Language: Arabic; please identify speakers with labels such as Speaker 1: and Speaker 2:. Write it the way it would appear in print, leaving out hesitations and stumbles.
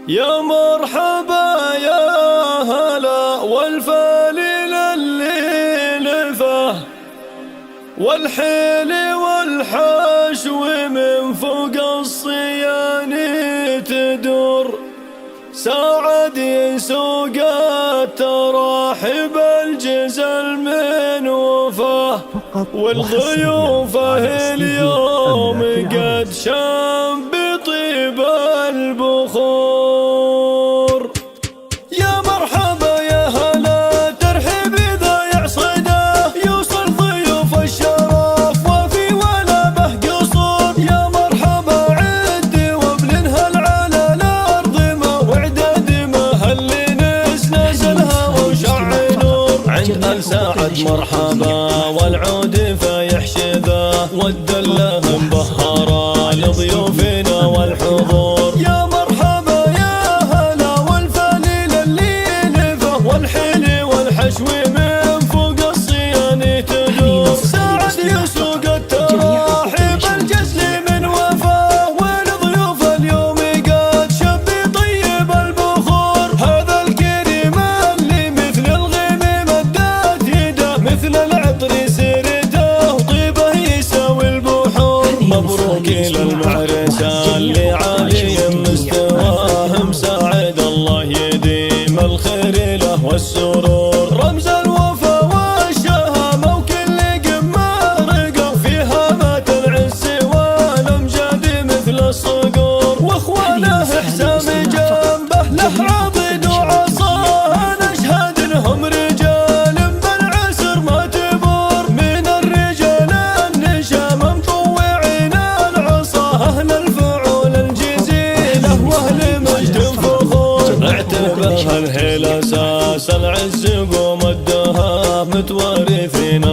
Speaker 1: يا مرحبا يا هلا والفالي اللي لفه والحيل والحشو من فوق الصياني تدور ساعد يسوق التراحب الجزل من وفاه والضيوفه اليوم قد شام بطيب البخور. يا مرحبا يا هلا ترحب إذا يعصده يوصل ضيوف الشرف وفي ولا به قصور. يا مرحبا عد وابلنهل على الأرض ما وعدد ما اللي نزلها وشع نور. عند الساعد مرحبا والعود فيحشذه والدله مبهره لضيوفنا والحضور. يا مرحبا يا هلا والفليل اللي لفه والحيل والحشو من فوق الصياني تدور ساعد يسوق التراحب الجزل من وفاه والضيوف اليوم قد شب طيب البخور. هذا الكريم اللي مثل الغيم مدت يده مثل العطر سرده وطيبه يساوي البحور. مبروك للمعرسه اللي عالي مستواه مساعد الله يديم الخير له والسرور. رمز الوفا والشهامه وكل قمه رقم فيها مات العز والامجاد مثل الصقور. واخوانه حسام جنبه له عضد وعصاه نشهد انهم رجال بالعسر ما تبور. من الرجال النشام مطوعين العصا اهل الفعول الجزيله واهل مجد فخور. اعتبرها الهيل اساس العز قوم الدهاب متوارثين